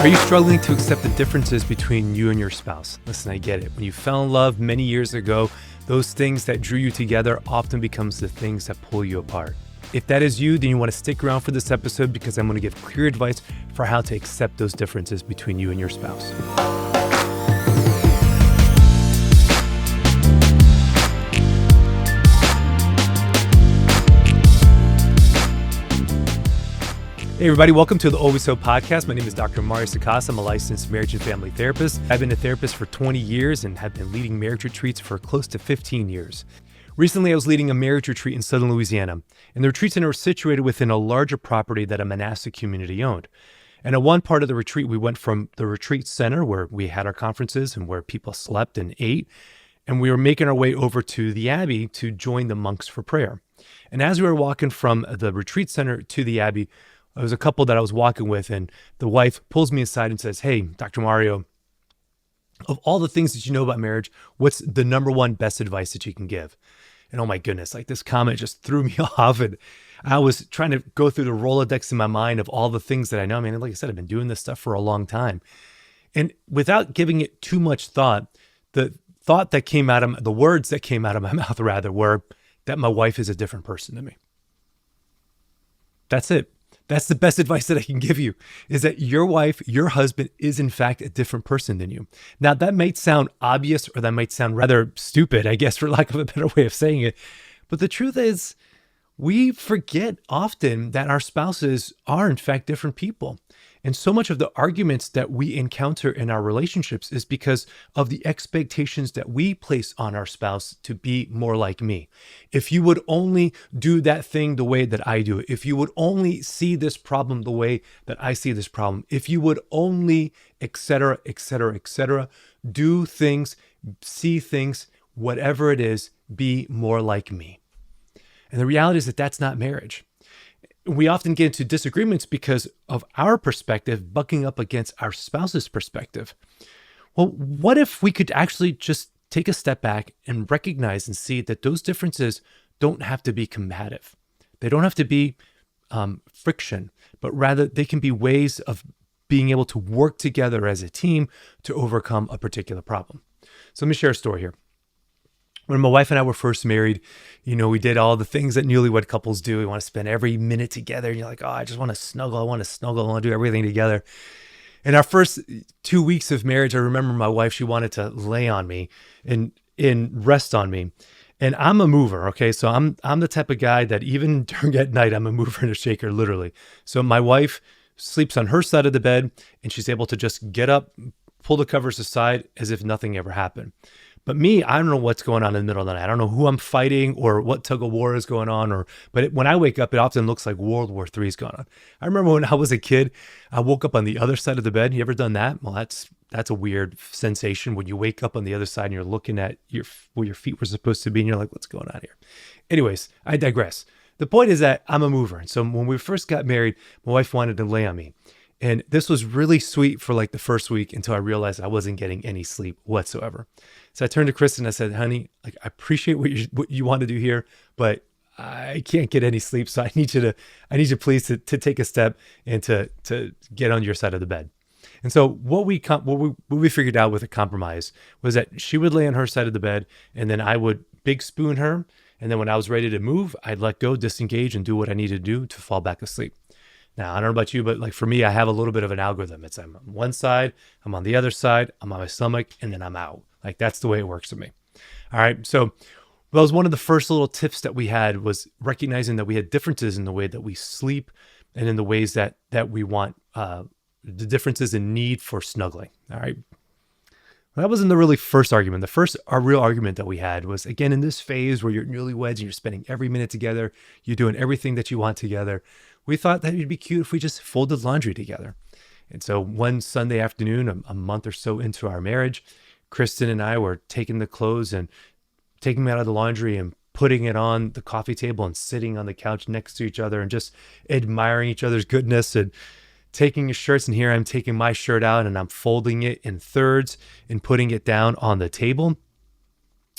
Are you struggling to accept the differences between you and your spouse? Listen, I get it. When you fell in love many years ago, those things that drew you together often becomes the things that pull you apart. If that is you, then you want to stick around for this episode because I'm going to give clear advice for how to accept those differences between you and your spouse. Hey everybody, welcome to the Always So podcast. My name is Dr. Mario Sacasa. I'm a licensed marriage and family therapist. I've been a therapist for 20 years and have been leading marriage retreats for close to 15 years. Recently, I was leading a marriage retreat in southern Louisiana, and the retreat center was situated within a larger property that a monastic community owned. And at one part of the retreat, we went from the retreat center where we had our conferences and where people slept and ate, and we were making our way over to the Abbey to join the monks for prayer. And as we were walking from the retreat center to the Abbey, there was a couple that I was walking with, and the wife pulls me aside and says, "Hey, Dr. Mario, of all the things that you know about marriage, what's the number one best advice that you can give?" And oh my goodness, like this comment just threw me off. And I was trying to go through the Rolodex in my mind of all the things that I know. I mean, like I said, I've been doing this stuff for a long time. And without giving it too much thought, the words that came out of my mouth rather were that my wife is a different person than me. That's it. That's the best advice that I can give you, is that your wife, your husband is in fact a different person than you. Now that might sound obvious, or that might sound rather stupid, I guess, for lack of a better way of saying it. But the truth is, we forget often that our spouses are in fact different people. And so much of the arguments that we encounter in our relationships is because of the expectations that we place on our spouse to be more like me. If you would only do that thing the way that I do it, if you would only see this problem the way that I see this problem, if you would only, etc., etc., etc., do things, see things, whatever it is, be more like me. And the reality is that that's not marriage. We often get into disagreements because of our perspective bucking up against our spouse's perspective. Well, what if we could actually just take a step back and recognize and see that those differences don't have to be combative. They don't have to be friction, but rather they can be ways of being able to work together as a team to overcome a particular problem. So let me share a story here. When my wife and I were first married, we did all the things that newlywed couples do. We want to spend every minute together. And you're like, oh, I just want to snuggle. I want to do everything together. In our first 2 weeks of marriage, I remember my wife, she wanted to lay on me and rest on me. And I'm a mover, okay? So I'm the type of guy that even during at night, I'm a mover and a shaker, literally. So my wife sleeps on her side of the bed, and she's able to just get up, pull the covers aside as if nothing ever happened. But me, I don't know what's going on in the middle of the night. I don't know who I'm fighting or what tug of war is going on. When I wake up, it often looks like World War III is going on. I remember when I was a kid, I woke up on the other side of the bed. You ever done that? Well, that's a weird sensation when you wake up on the other side and you're looking at where your feet were supposed to be, and you're like, what's going on here? Anyways, I digress. The point is that I'm a mover. And so when we first got married, my wife wanted to lay on me. And this was really sweet for like the first week until I realized I wasn't getting any sleep whatsoever. So I turned to Kristen and I said, honey, I appreciate what you want to do here, but I can't get any sleep. So I need you please to take a step and to get on your side of the bed. And so what we figured out with a compromise was that she would lay on her side of the bed, and then I would big spoon her. And then when I was ready to move, I'd let go, disengage, and do what I needed to do to fall back asleep. Now, I don't know about you, but like for me, I have a little bit of an algorithm. I'm on one side, I'm on the other side, I'm on my stomach, and then I'm out. Like that's the way it works for me. All right. So that was one of the first little tips that we had, was recognizing that we had differences in the way that we sleep and in the ways that we want, the differences in need for snuggling. All right. Well, that wasn't the really first argument. Our real argument that we had was, again, in this phase where you're newlyweds and you're spending every minute together, you're doing everything that you want together. We thought that it'd be cute if we just folded laundry together. And so one Sunday afternoon, a month or so into our marriage, Kristen and I were taking the clothes and taking them out of the laundry and putting it on the coffee table and sitting on the couch next to each other and just admiring each other's goodness and taking your shirts. And here I'm taking my shirt out and I'm folding it in thirds and putting it down on the table.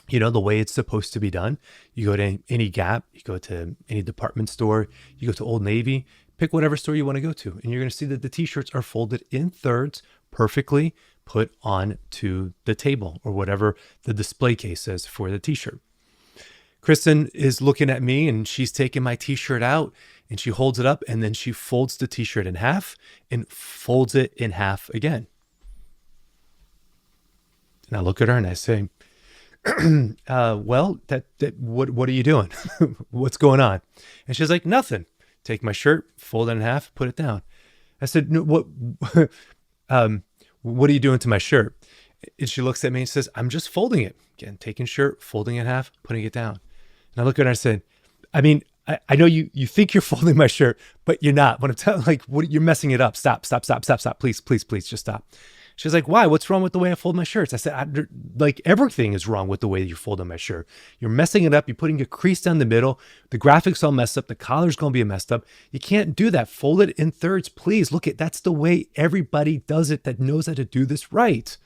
The way it's supposed to be done. You go to any Gap, you go to any department store, you go to Old Navy, Pick whatever store you want to go to, and you're going to see that the t-shirts are folded in thirds, perfectly put onto the table or whatever the display case is for the t-shirt. Kristen is looking at me, and she's taking my t-shirt out, and she holds it up, and then she folds the t-shirt in half and folds it in half again. And I look at her and I say, well, what are you doing? What's going on? And she's like, nothing. Take my shirt, fold it in half, put it down. I said, no, what are you doing to my shirt? And she looks at me and says, I'm just folding it. Again, taking shirt, folding it in half, putting it down. And I look at her and I said, I mean, I know you think you're folding my shirt, but you're not. When I'm telling, like, you're messing it up. Stop. Please, just stop. She's like, why? What's wrong with the way I fold my shirts? I said, like, everything is wrong with the way you fold on my shirt. You're messing it up. You're putting a crease down the middle. The graphics all messed up. The collar's going to be messed up. You can't do that. Fold it in thirds, please. Look, that's the way everybody does it that knows how to do this right.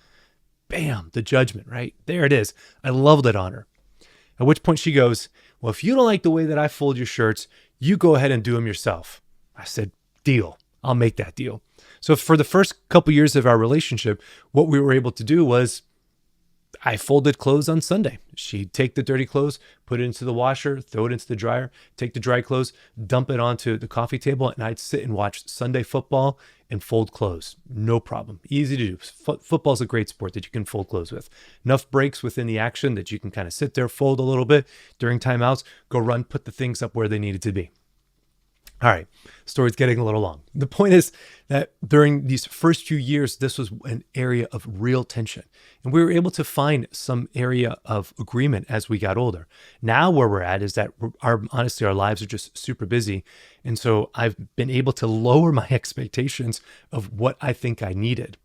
Bam, the judgment, right? There it is. I loved it on her. At which point she goes, well, if you don't like the way that I fold your shirts, you go ahead and do them yourself. I said, deal. I'll make that deal. So for the first couple years of our relationship, what we were able to do was I folded clothes on Sunday. She'd take the dirty clothes, put it into the washer, throw it into the dryer, take the dry clothes, dump it onto the coffee table, and I'd sit and watch Sunday football and fold clothes. No problem. Easy to do. Football's a great sport that you can fold clothes with. Enough breaks within the action that you can kind of sit there, fold a little bit during timeouts, go run, put the things up where they needed to be. All right, story's getting a little long. The point is that during these first few years, this was an area of real tension. And we were able to find some area of agreement as we got older. Now where we're at is that honestly, our lives are just super busy. And so I've been able to lower my expectations of what I think I needed.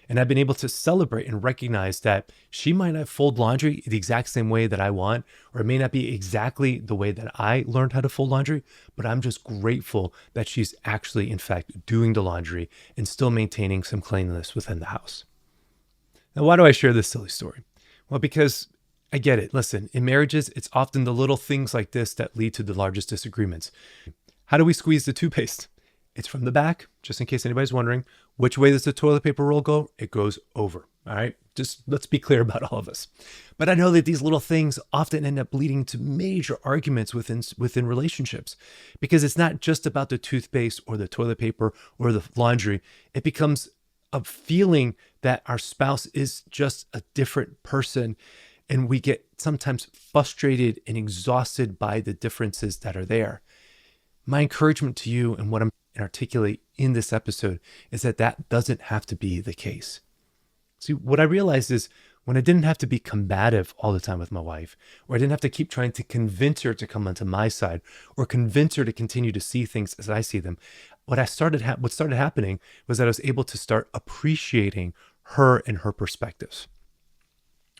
And I've been able to celebrate and recognize that she might not fold laundry the exact same way that I want, or it may not be exactly the way that I learned how to fold laundry, but I'm just grateful that she's actually, in fact, doing the laundry and still maintaining some cleanliness within the house. Now, why do I share this silly story? Well, because I get it. Listen, in marriages, it's often the little things like this that lead to the largest disagreements. How do we squeeze the toothpaste? It's from the back, just in case anybody's wondering. Which way does the toilet paper roll go? It goes over. All right. Just let's be clear about all of us. But I know that these little things often end up leading to major arguments within relationships, because it's not just about the toothpaste or the toilet paper or the laundry. It becomes a feeling that our spouse is just a different person. And we get sometimes frustrated and exhausted by the differences that are there. My encouragement to you and what I'm articulate in this episode is that doesn't have to be the case. See, what I realized is when I didn't have to be combative all the time with my wife, or I didn't have to keep trying to convince her to come onto my side or convince her to continue to see things as I see them, what started happening was that I was able to start appreciating her and her perspectives.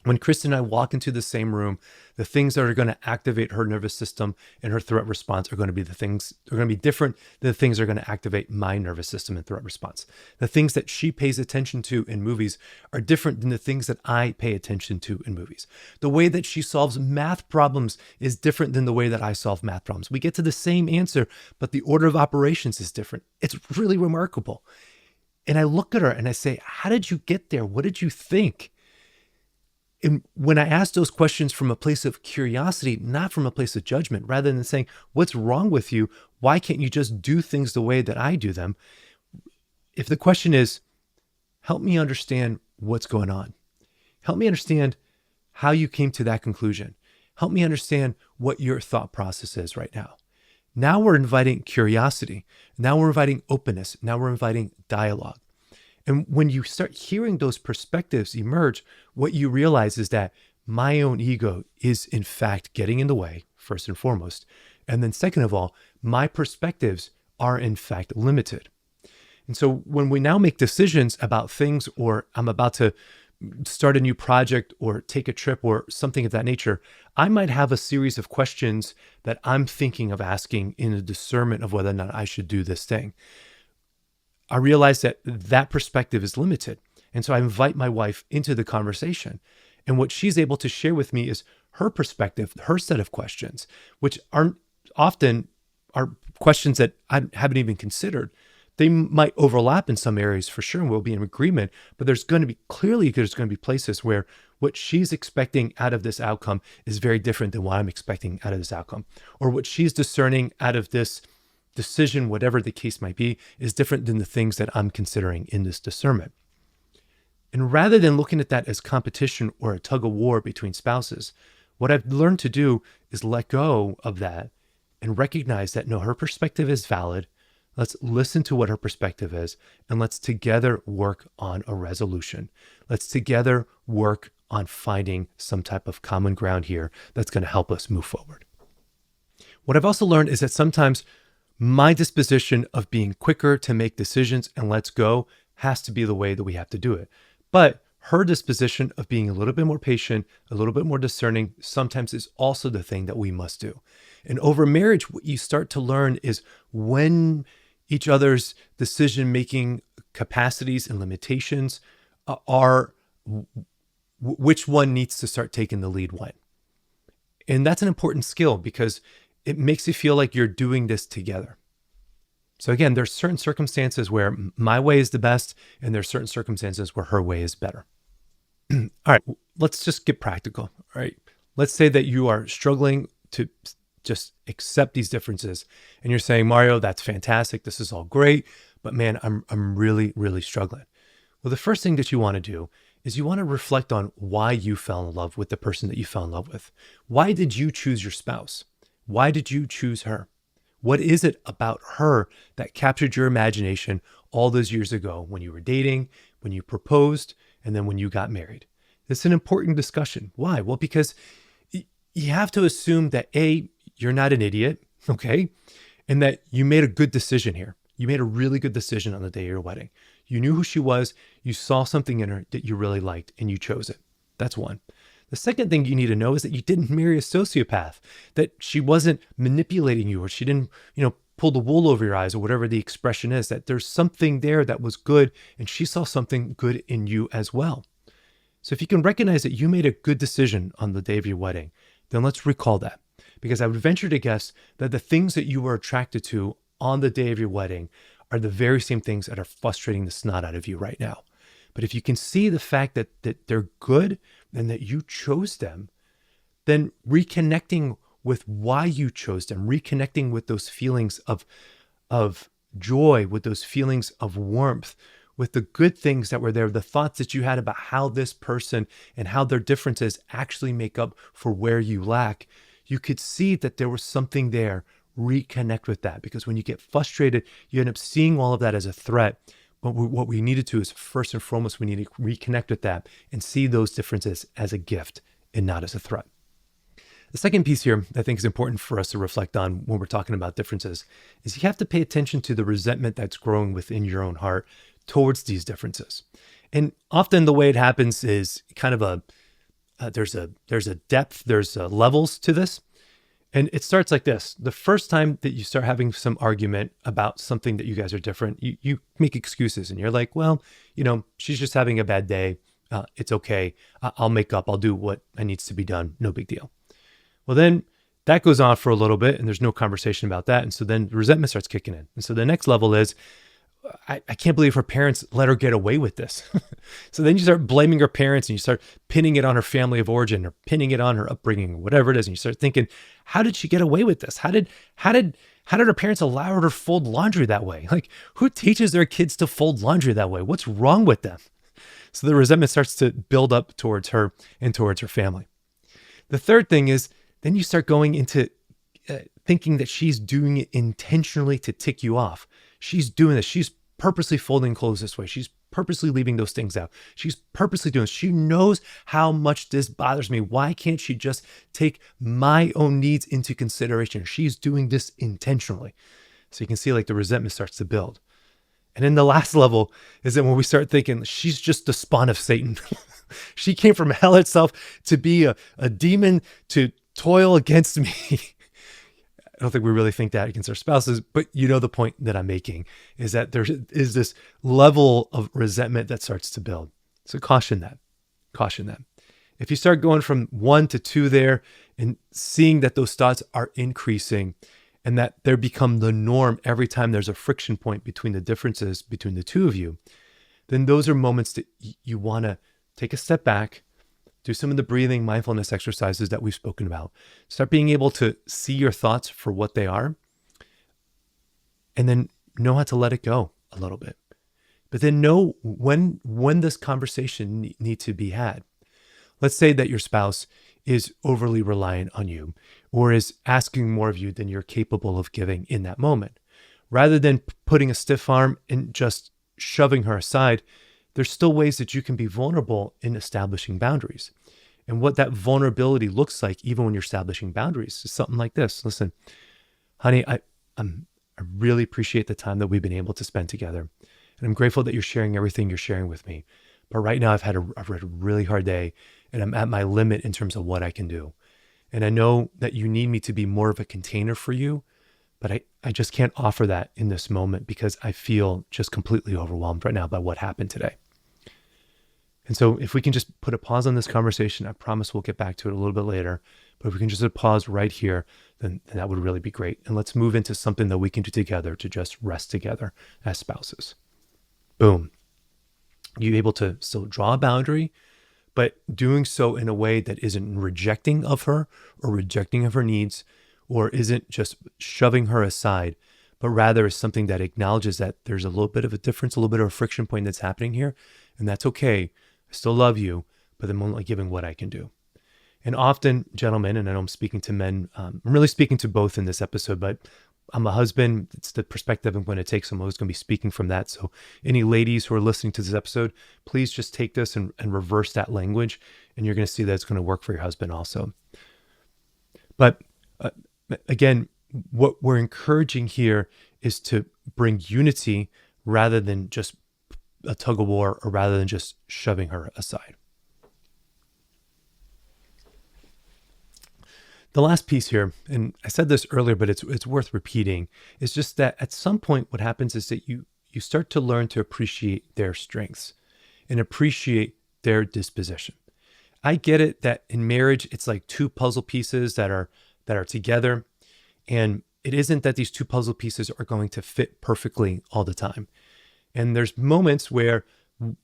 When Kristen and I walk into the same room, the things that are going to activate her nervous system and her threat response are going to be different than the things that are going to activate my nervous system and threat response. The things that she pays attention to in movies are different than the things that I pay attention to in movies. The way that she solves math problems is different than the way that I solve math problems. We get to the same answer, but the order of operations is different. It's really remarkable. And I look at her and I say, how did you get there? What did you think? And when I ask those questions from a place of curiosity, not from a place of judgment, rather than saying, what's wrong with you? Why can't you just do things the way that I do them? If the question is, help me understand what's going on. Help me understand how you came to that conclusion. Help me understand what your thought process is right now. Now we're inviting curiosity. Now we're inviting openness. Now we're inviting dialogue. And when you start hearing those perspectives emerge, what you realize is that my own ego is in fact getting in the way, first and foremost. And then second of all, my perspectives are in fact limited. And so when we now make decisions about things, or I'm about to start a new project or take a trip or something of that nature, I might have a series of questions that I'm thinking of asking in a discernment of whether or not I should do this thing. I realize that perspective is limited. And so I invite my wife into the conversation. And what she's able to share with me is her perspective, her set of questions, which are questions that I haven't even considered. They might overlap in some areas for sure, and we'll be in agreement, but there's going to be places where what she's expecting out of this outcome is very different than what I'm expecting out of this outcome. Or what she's discerning out of this decision, whatever the case might be, is different than the things that I'm considering in this discernment. And rather than looking at that as competition or a tug of war between spouses, what I've learned to do is let go of that and recognize that no, her perspective is valid. Let's listen to what her perspective is, and let's together work on a resolution. Let's together work on finding some type of common ground here that's going to help us move forward. What I've also learned is that sometimes my disposition of being quicker to make decisions and let's go has to be the way that we have to do it. But her disposition of being a little bit more patient, a little bit more discerning, sometimes is also the thing that we must do. And over marriage, what you start to learn is when each other's decision-making capacities and limitations are, which one needs to start taking the lead when. And that's an important skill because it makes you feel like you're doing this together. So again, there's certain circumstances where my way is the best, and there's certain circumstances where her way is better. All right, let's just get practical. All right, let's say that you are struggling to just accept these differences, and you're saying, Mario, that's fantastic. This is all great, but man, I'm really, really struggling. Well, the first thing that you want to do is you want to reflect on why you fell in love with the person that you fell in love with. Why did you choose your spouse? Why did you choose her? What is it about her that captured your imagination all those years ago when you were dating, when you proposed, and then when you got married? It's an important discussion. Why? Well, because you have to assume that A, you're not an idiot, okay? And that you made a good decision here. You made a really good decision on the day of your wedding. You knew who she was, you saw something in her that you really liked, and you chose it. That's one. The second thing you need to know is that you didn't marry a sociopath, that she wasn't manipulating you, or she didn't, pull the wool over your eyes, or whatever the expression is, that there's something there that was good, and she saw something good in you as well. So if you can recognize that you made a good decision on the day of your wedding, then let's recall that. Because I would venture to guess that the things that you were attracted to on the day of your wedding are the very same things that are frustrating the snot out of you right now. But if you can see the fact that they're good and that you chose them, then reconnecting with why you chose them, reconnecting with those feelings of joy, with those feelings of warmth, with the good things that were there, the thoughts that you had about how this person and how their differences actually make up for where you lack, you could see that there was something there. Reconnect with that, because when you get frustrated, you end up seeing all of that as a threat. But what we need to do is, first and foremost, we need to reconnect with that and see those differences as a gift and not as a threat. The second piece here that I think is important for us to reflect on when we're talking about differences is you have to pay attention to the resentment that's growing within your own heart towards these differences. And often the way it happens is kind of there's a depth, there's levels to this. And it starts like this. The first time that you start having some argument about something that you guys are different, you make excuses and you're like, well, she's just having a bad day. It's okay. I'll make up. I'll do what needs to be done. No big deal. Well, then that goes on for a little bit and there's no conversation about that. And so then resentment starts kicking in. And so the next level is, I can't believe her parents let her get away with this. So then you start blaming her parents and you start pinning it on her family of origin or pinning it on her upbringing or whatever it is. And you start thinking, how did she get away with this? How did her parents allow her to fold laundry that way? Like, who teaches their kids to fold laundry that way? What's wrong with them? So the resentment starts to build up towards her and towards her family. The third thing is then you start going into thinking that she's doing it intentionally to tick you off. She's doing this. She's purposely folding clothes this way. She's purposely leaving those things out. She's purposely doing this. She knows how much this bothers me. Why can't she just take my own needs into consideration? She's doing this intentionally. So you can see like the resentment starts to build. And then the last level is that when we start thinking she's just the spawn of Satan. She came from hell itself to be a demon to toil against me. I don't think we really think that against our spouses, but the point that I'm making is that there is this level of resentment that starts to build. So caution that. If you start going from 1 to 2 there and seeing that those thoughts are increasing and that they become the norm every time there's a friction point between the differences between the two of you, then those are moments that you want to take a step back, do some of the breathing mindfulness exercises that we've spoken about. Start being able to see your thoughts for what they are, and then know how to let it go a little bit. But then know when this conversation needs to be had. Let's say that your spouse is overly reliant on you or is asking more of you than you're capable of giving in that moment. Rather than putting a stiff arm and just shoving her aside, there's still ways that you can be vulnerable in establishing boundaries. And what that vulnerability looks like, even when you're establishing boundaries, is something like this. Listen, honey, I really appreciate the time that we've been able to spend together. And I'm grateful that you're sharing everything you're sharing with me. But right now I've had a really hard day, and I'm at my limit in terms of what I can do. And I know that you need me to be more of a container for you, but I just can't offer that in this moment because I feel just completely overwhelmed right now by what happened today. And so if we can just put a pause on this conversation, I promise we'll get back to it a little bit later. But if we can just pause right here, then that would really be great. And let's move into something that we can do together to just rest together as spouses. Boom. You're able to still draw a boundary, but doing so in a way that isn't rejecting of her or rejecting of her needs, or isn't just shoving her aside, but rather is something that acknowledges that there's a little bit of a difference, a little bit of a friction point that's happening here. And that's okay. I still love you, but I'm only giving what I can do. And often, gentlemen, and I know I'm speaking to men, I'm really speaking to both in this episode, but I'm a husband. It's the perspective I'm going to take, so I'm always going to be speaking from that. So any ladies who are listening to this episode, please just take this and reverse that language, and you're going to see that it's going to work for your husband also. But again, what we're encouraging here is to bring unity rather than just a tug of war, or rather than just shoving her aside. The last piece here, and I said this earlier, but it's worth repeating, is just that at some point what happens is that you start to learn to appreciate their strengths and appreciate their disposition. I get it that in marriage, it's like two puzzle pieces that are together, and it isn't that these two puzzle pieces are going to fit perfectly all the time. And there's moments where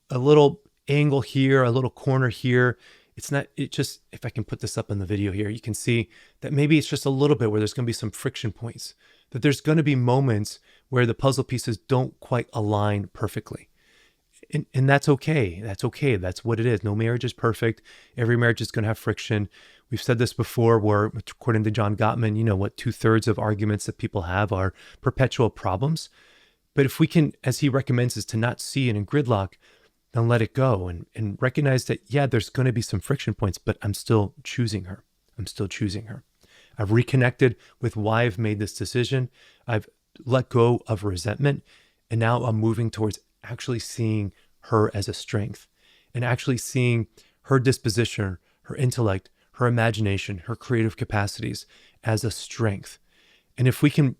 a little angle here, a little corner here, if I can put this up in the video here, you can see that maybe it's just a little bit where there's going to be some friction points, that there's going to be moments where the puzzle pieces don't quite align perfectly. And that's okay. That's okay. That's what it is. No marriage is perfect. Every marriage is going to have friction. We've said this before, where according to John Gottman, 2/3 of arguments that people have are perpetual problems. But if we can, as he recommends, is to not see it in gridlock, then let it go and recognize that, yeah, there's going to be some friction points, but I'm still choosing her. I'm still choosing her. I've reconnected with why I've made this decision. I've let go of resentment. And now I'm moving towards actually seeing her as a strength and actually seeing her disposition, her intellect, her imagination, her creative capacities as a strength. And if we can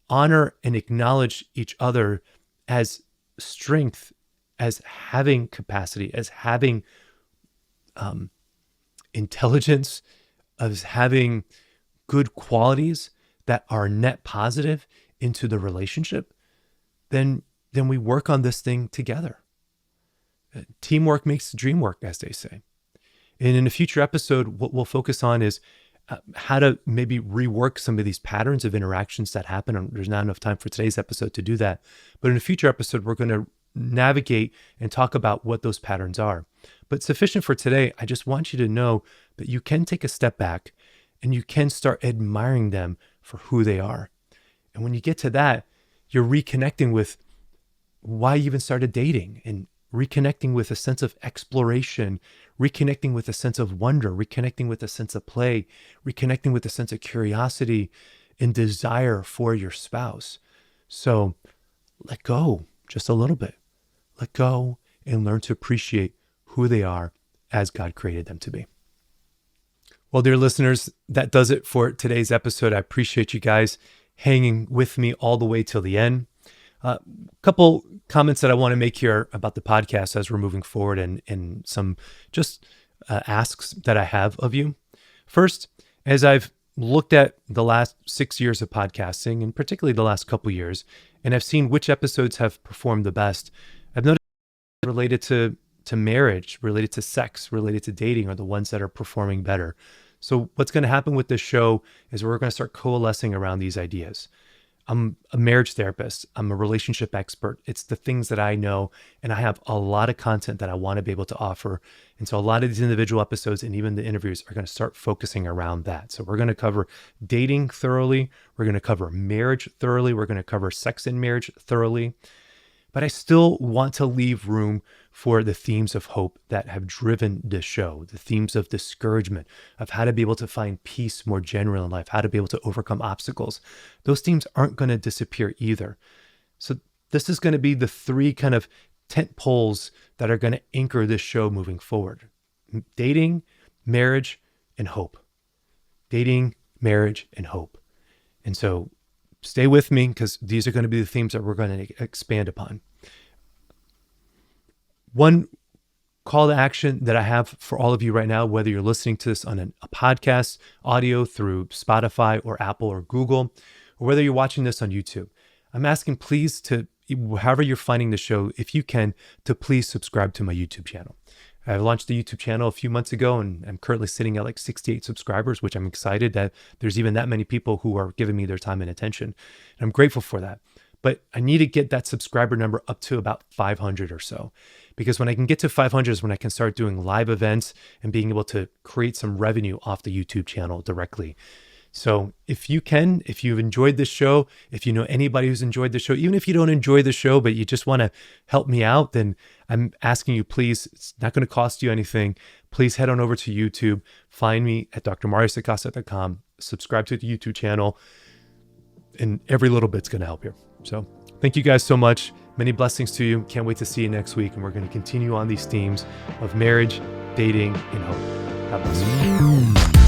honor and acknowledge each other as strength, as having capacity, as having intelligence, as having good qualities that are net positive into the relationship, then we work on this thing together. Teamwork makes the dream work, as they say. And in a future episode, what we'll focus on is how to maybe rework some of these patterns of interactions that happen. There's not enough time for today's episode to do that. But in a future episode, we're going to navigate and talk about what those patterns are. But sufficient for today, I just want you to know that you can take a step back and you can start admiring them for who they are. And when you get to that, you're reconnecting with why you even started dating, and reconnecting with a sense of exploration, reconnecting with a sense of wonder, reconnecting with a sense of play, reconnecting with a sense of curiosity and desire for your spouse. So let go just a little bit. Let go and learn to appreciate who they are as God created them to be. Well, dear listeners, that does it for today's episode. I appreciate you guys hanging with me all the way till the end. A couple comments that I want to make here about the podcast as we're moving forward, and some just asks that I have of you. First, as I've looked at the last 6 years of podcasting, and particularly the last couple years, and I've seen which episodes have performed the best. I've noticed related to marriage, related to sex, related to dating are the ones that are performing better. So what's going to happen with this show is we're going to start coalescing around these ideas. I'm a marriage therapist. I'm a relationship expert. It's the things that I know, and I have a lot of content that I want to be able to offer. And so a lot of these individual episodes and even the interviews are going to start focusing around that. So we're going to cover dating thoroughly. We're going to cover marriage thoroughly. We're going to cover sex and marriage thoroughly. But I still want to leave room for the themes of hope that have driven this show, the themes of discouragement, of how to be able to find peace more general in life, how to be able to overcome obstacles. Those themes aren't going to disappear either. So this is going to be the three kind of tent poles that are going to anchor this show moving forward. Dating, marriage, and hope. Dating, marriage, and hope. And so stay with me because these are going to be the themes that we're going to expand upon. One call to action that I have for all of you right now, whether you're listening to this on a podcast, audio through Spotify or Apple or Google, or whether you're watching this on YouTube, I'm asking please to, however you're finding the show, if you can, to please subscribe to my YouTube channel. I launched the YouTube channel a few months ago, and I'm currently sitting at like 68 subscribers, which I'm excited that there's even that many people who are giving me their time and attention. And I'm grateful for that. But I need to get that subscriber number up to about 500 or so, because when I can get to 500 is when I can start doing live events and being able to create some revenue off the YouTube channel directly. So if you can, if you've enjoyed this show, if you know anybody who's enjoyed the show, even if you don't enjoy the show, but you just want to help me out, then I'm asking you, please, it's not going to cost you anything. Please head on over to YouTube, find me at drmariusacasa.com, subscribe to the YouTube channel, and every little bit's going to help here. So thank you guys so much. Many blessings to you. Can't wait to see you next week. And we're going to continue on these themes of marriage, dating, and hope. God bless you.